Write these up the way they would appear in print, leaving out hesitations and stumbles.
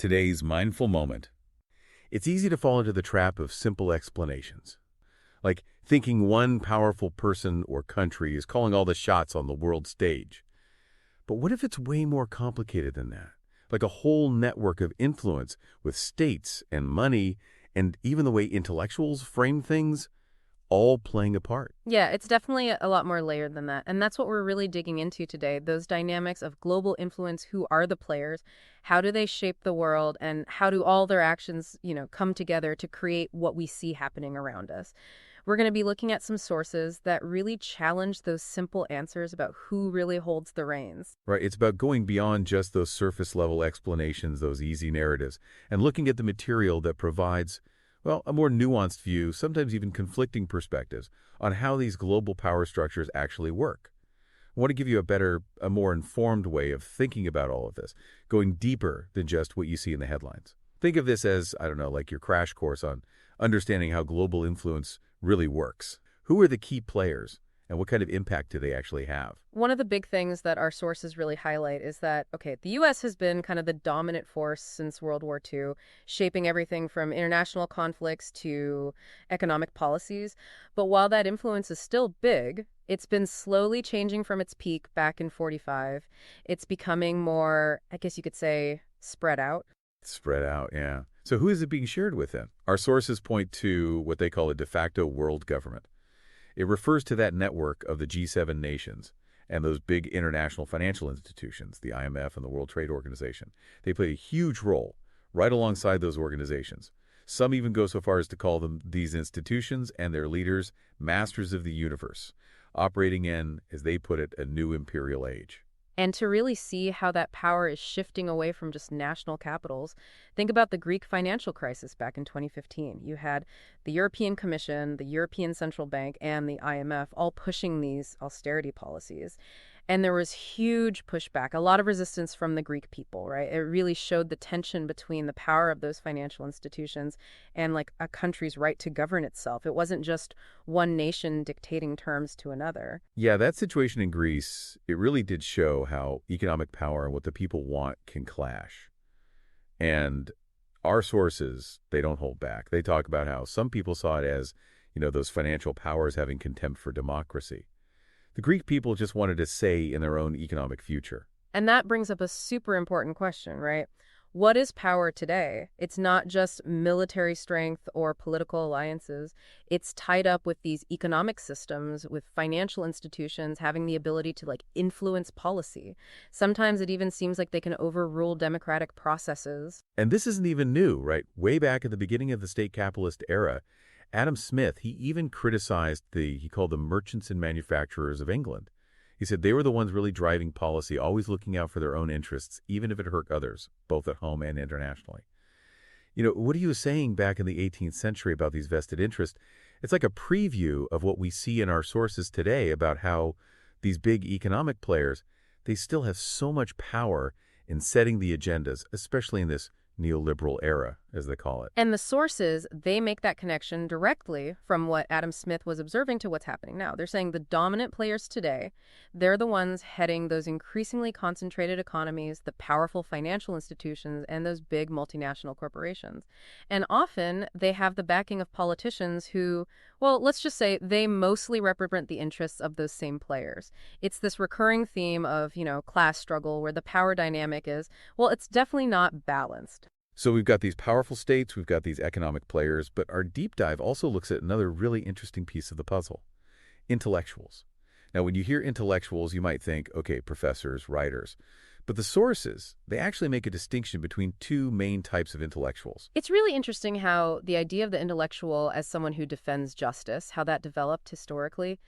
Today's mindful moment. It's easy to fall into the trap of simple explanations, like thinking one powerful person or country is calling all the shots on the world stage. But what if it's way more complicated than that? Like a whole network of influence with states and money and even the way intellectuals frame things, all playing a part. Yeah, it's definitely a lot more layered than that. And that's what we're really digging into today. Those dynamics of global influence, who are the players, how do they shape the world, and how do all their actions, come together to create what we see happening around us. We're going to be looking at some sources that really challenge those simple answers about who really holds the reins. Right? It's about going beyond just those surface level explanations, those easy narratives, and looking at the material that provides, well, a more nuanced view, sometimes even conflicting perspectives on how these global power structures actually work. I want to give you a more informed way of thinking about all of this, going deeper than just what you see in the headlines. Think of this as, I don't know, like your crash course on understanding how global influence really works. Who are the key players, and what kind of impact do they actually have? One of the big things that our sources really highlight is that, okay, the U.S. has been kind of the dominant force since World War II, shaping everything from international conflicts to economic policies. But while that influence is still big, it's been slowly changing from its peak back in 45. It's becoming more, I guess you could say, spread out. Spread out, yeah. So who is it being shared with then? Our sources point to what they call a de facto world government. It refers to that network of the G7 nations and those big international financial institutions, the IMF and the World Trade Organization. They play a huge role right alongside those organizations. Some even go so far as to call them, these institutions and their leaders, masters of the universe, operating in, as they put it, a new imperial age. And to really see how that power is shifting away from just national capitals, think about the Greek financial crisis back in 2015. You had the European Commission, the European Central Bank, and the IMF all pushing these austerity policies. And there was huge pushback, a lot of resistance from the Greek people, right? It really showed the tension between the power of those financial institutions and like a country's right to govern itself. It wasn't just one nation dictating terms to another. Yeah, that situation in Greece, it really did show how economic power and what the people want can clash. And our sources, they don't hold back. They talk about how some people saw it as, those financial powers having contempt for democracy. The Greek people just wanted a say in their own economic future. And that brings up a super important question, right? What is power today? It's not just military strength or political alliances. It's tied up with these economic systems, with financial institutions having the ability to influence policy. Sometimes it even seems like they can overrule democratic processes. And this isn't even new, right? Way back at the beginning of the state capitalist era, Adam Smith, he even criticized he called them merchants and manufacturers of England. He said they were the ones really driving policy, always looking out for their own interests, even if it hurt others, both at home and internationally. What he was saying back in the 18th century about these vested interests, it's like a preview of what we see in our sources today about how these big economic players, they still have so much power in setting the agendas, especially in this neoliberal era, as they call it. And the sources, they make that connection directly from what Adam Smith was observing to what's happening now. They're saying the dominant players today, they're the ones heading those increasingly concentrated economies, the powerful financial institutions, and those big multinational corporations. And often they have the backing of politicians who, well, let's just say they mostly represent the interests of those same players. It's this recurring theme of, class struggle where the power dynamic is, well, it's definitely not balanced. So we've got these powerful states, we've got these economic players, but our deep dive also looks at another really interesting piece of the puzzle, intellectuals. Now, when you hear intellectuals, you might think, okay, professors, writers. But the sources, they actually make a distinction between two main types of intellectuals. It's really interesting how the idea of the intellectual as someone who defends justice, how that developed historically.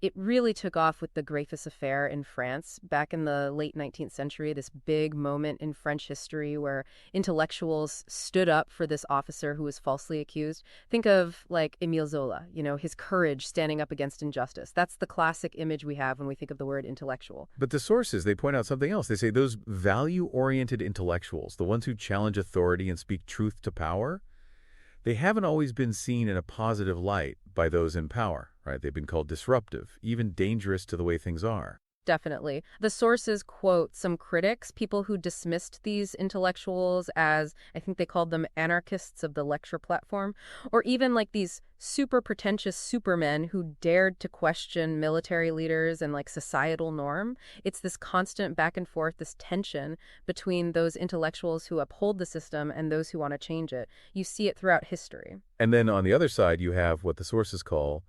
It really took off with the Dreyfus Affair in France back in the late 19th century, this big moment in French history where intellectuals stood up for this officer who was falsely accused. Think of Émile Zola, his courage standing up against injustice. That's the classic image we have when we think of the word intellectual. But the sources, they point out something else. They say those value-oriented intellectuals, the ones who challenge authority and speak truth to power, they haven't always been seen in a positive light by those in power, right? They've been called disruptive, even dangerous to the way things are. Definitely. The sources quote some critics, people who dismissed these intellectuals as, I think they called them anarchists of the lecture platform, or even like these super pretentious supermen who dared to question military leaders and like societal norm. It's this constant back and forth, this tension between those intellectuals who uphold the system and those who want to change it. You see it throughout history. And then on the other side, you have what the sources call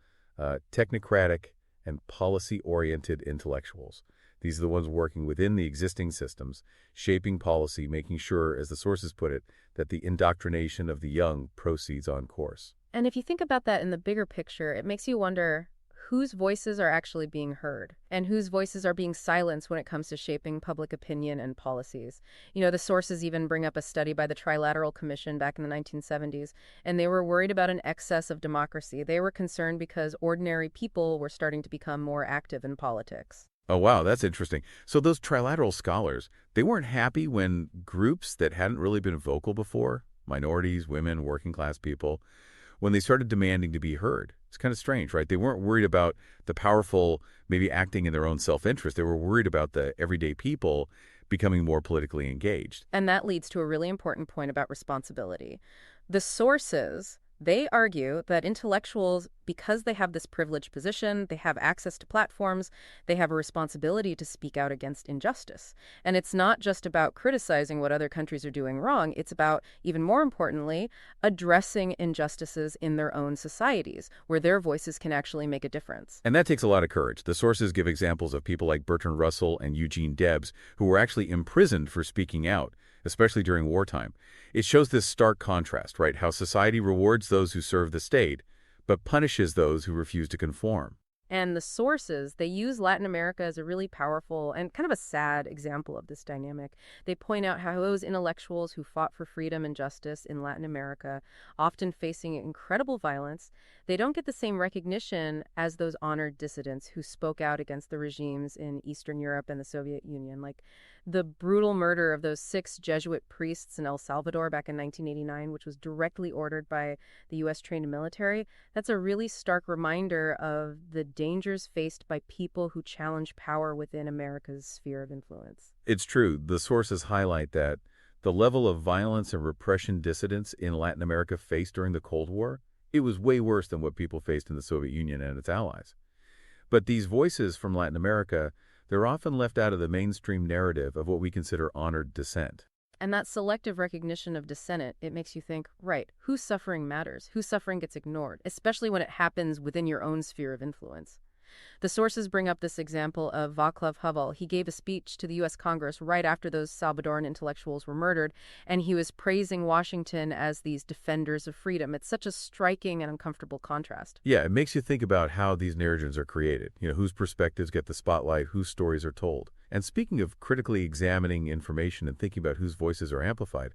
technocratic and policy-oriented intellectuals. These are the ones working within the existing systems, shaping policy, making sure, as the sources put it, that the indoctrination of the young proceeds on course. And if you think about that in the bigger picture, it makes you wonder whose voices are actually being heard and whose voices are being silenced when it comes to shaping public opinion and policies. You know, the sources even bring up a study by the Trilateral Commission back in the 1970s, and they were worried about an excess of democracy. They were concerned because ordinary people were starting to become more active in politics. Oh, wow, that's interesting. So those trilateral scholars, they weren't happy when groups that hadn't really been vocal before, minorities, women, working class people, when they started demanding to be heard. It's kind of strange, right? They weren't worried about the powerful maybe acting in their own self-interest. They were worried about the everyday people becoming more politically engaged. And that leads to a really important point about responsibility. The sources, they argue that intellectuals, because they have this privileged position, they have access to platforms, they have a responsibility to speak out against injustice. And it's not just about criticizing what other countries are doing wrong. It's about, even more importantly, addressing injustices in their own societies, where their voices can actually make a difference. And that takes a lot of courage. The sources give examples of people like Bertrand Russell and Eugene Debs, who were actually imprisoned for speaking out, especially during wartime. It shows this stark contrast, right? How society rewards those who serve the state, but punishes those who refuse to conform. And the sources, they use Latin America as a really powerful and kind of a sad example of this dynamic. They point out how those intellectuals who fought for freedom and justice in Latin America, often facing incredible violence, they don't get the same recognition as those honored dissidents who spoke out against the regimes in Eastern Europe and the Soviet Union. Like the brutal murder of those 6 Jesuit priests in El Salvador back in 1989, which was directly ordered by the U.S. trained military, that's a really stark reminder of the dangers faced by people who challenge power within America's sphere of influence. It's true. The sources highlight that the level of violence and repression dissidents in Latin America faced during the Cold War, it was way worse than what people faced in the Soviet Union and its allies. But these voices from Latin America, they're often left out of the mainstream narrative of what we consider honored dissent. And that selective recognition of dissent, it makes you think, right, whose suffering matters? Whose suffering gets ignored, especially when it happens within your own sphere of influence? The sources bring up this example of Václav Havel. He gave a speech to the U.S. Congress right after those Salvadoran intellectuals were murdered, and he was praising Washington as these defenders of freedom. It's such a striking and uncomfortable contrast. Yeah, it makes you think about how these narratives are created. You know, whose perspectives get the spotlight, whose stories are told. And speaking of critically examining information and thinking about whose voices are amplified,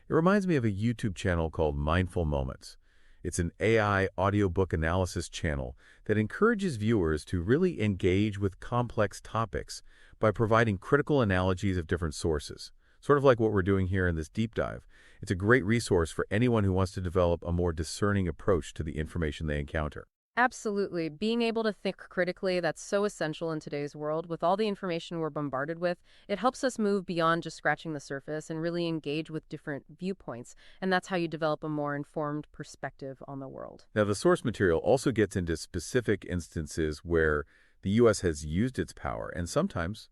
it reminds me of a YouTube channel called Mindful Moments. It's an AI audiobook analysis channel that encourages viewers to really engage with complex topics by providing critical analogies of different sources, sort of like what we're doing here in this deep dive. It's a great resource for anyone who wants to develop a more discerning approach to the information they encounter. Absolutely. Being able to think critically, that's so essential in today's world. With all the information we're bombarded with, it helps us move beyond just scratching the surface and really engage with different viewpoints. And that's how you develop a more informed perspective on the world. Now, the source material also gets into specific instances where the U.S. has used its power, and sometimes,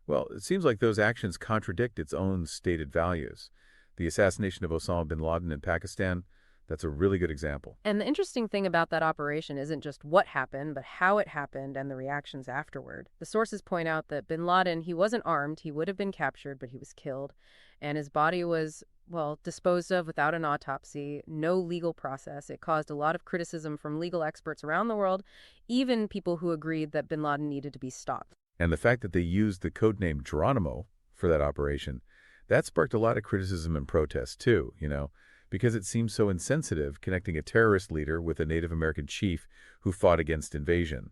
well, it seems like those actions contradict its own stated values. The assassination of Osama bin Laden in Pakistan, that's a really good example. And the interesting thing about that operation isn't just what happened, but how it happened and the reactions afterward. The sources point out that bin Laden, he wasn't armed, he would have been captured, but he was killed. And his body was, well, disposed of without an autopsy, no legal process. It caused a lot of criticism from legal experts around the world, even people who agreed that bin Laden needed to be stopped. And the fact that they used the codename Geronimo for that operation, that sparked a lot of criticism and protest too, because it seems so insensitive connecting a terrorist leader with a Native American chief who fought against invasion.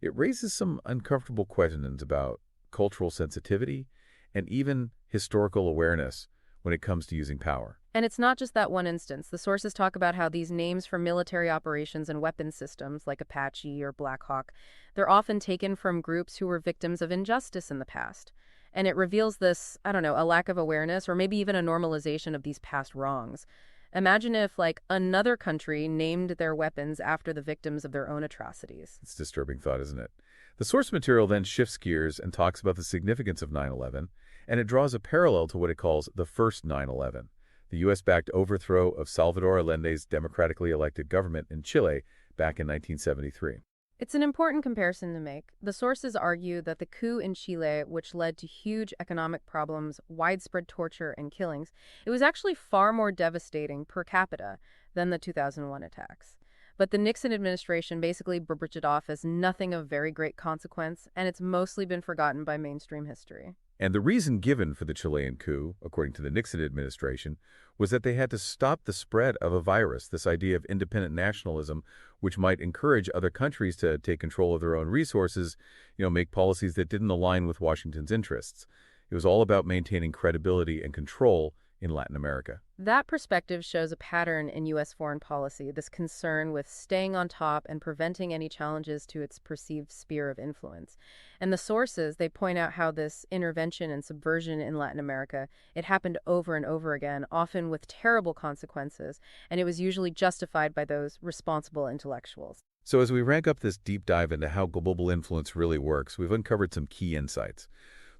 It raises some uncomfortable questions about cultural sensitivity and even historical awareness when it comes to using power. And it's not just that one instance. The sources talk about how these names for military operations and weapons systems, like Apache or Black Hawk, they're often taken from groups who were victims of injustice in the past. And it reveals this, I don't know, a lack of awareness or maybe even a normalization of these past wrongs. Imagine if, like, another country named their weapons after the victims of their own atrocities. It's a disturbing thought, isn't it? The source material then shifts gears and talks about the significance of 9/11, and it draws a parallel to what it calls the first 9/11, the U.S.-backed overthrow of Salvador Allende's democratically elected government in Chile back in 1973. It's an important comparison to make. The sources argue that the coup in Chile, which led to huge economic problems, widespread torture, and killings, it was actually far more devastating per capita than the 2001 attacks. But the Nixon administration basically brushed it off as nothing of very great consequence, and it's mostly been forgotten by mainstream history. And the reason given for the Chilean coup, according to the Nixon administration, was that they had to stop the spread of a virus, this idea of independent nationalism, which might encourage other countries to take control of their own resources, make policies that didn't align with Washington's interests. It was all about maintaining credibility and control in Latin America. That perspective shows a pattern in U.S. foreign policy, this concern with staying on top and preventing any challenges to its perceived sphere of influence. And the sources, they point out how this intervention and subversion in Latin America, it happened over and over again, often with terrible consequences, and it was usually justified by those responsible intellectuals. So as we rank up this deep dive into how global influence really works, we've uncovered some key insights.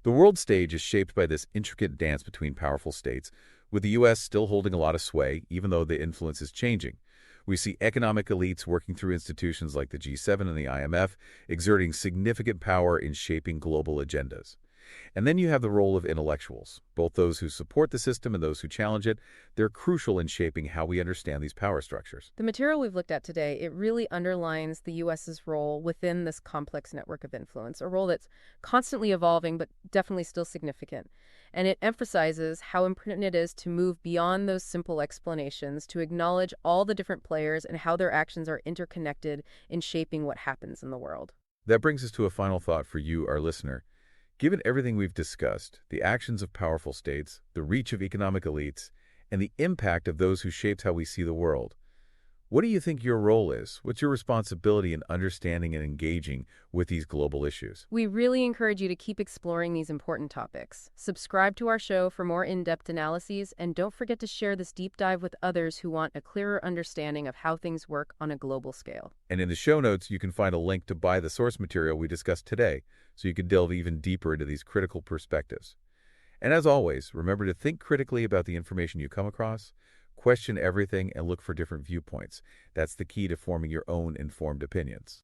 The world stage is shaped by this intricate dance between powerful states, with the U.S. still holding a lot of sway, even though the influence is changing. We see economic elites working through institutions like the G7 and the IMF, exerting significant power in shaping global agendas. And then you have the role of intellectuals, both those who support the system and those who challenge it. They're crucial in shaping how we understand these power structures. The material we've looked at today, it really underlines the U.S.'s role within this complex network of influence, a role that's constantly evolving but definitely still significant. And it emphasizes how important it is to move beyond those simple explanations, to acknowledge all the different players and how their actions are interconnected in shaping what happens in the world. That brings us to a final thought for you, our listener. Given everything we've discussed, the actions of powerful states, the reach of economic elites, and the impact of those who shaped how we see the world, what do you think your role is? What's your responsibility in understanding and engaging with these global issues? We really encourage you to keep exploring these important topics. Subscribe to our show for more in-depth analyses, and don't forget to share this deep dive with others who want a clearer understanding of how things work on a global scale. And in the show notes, you can find a link to buy the source material we discussed today, so you can delve even deeper into these critical perspectives. And as always, remember to think critically about the information you come across, question everything, and look for different viewpoints. That's the key to forming your own informed opinions.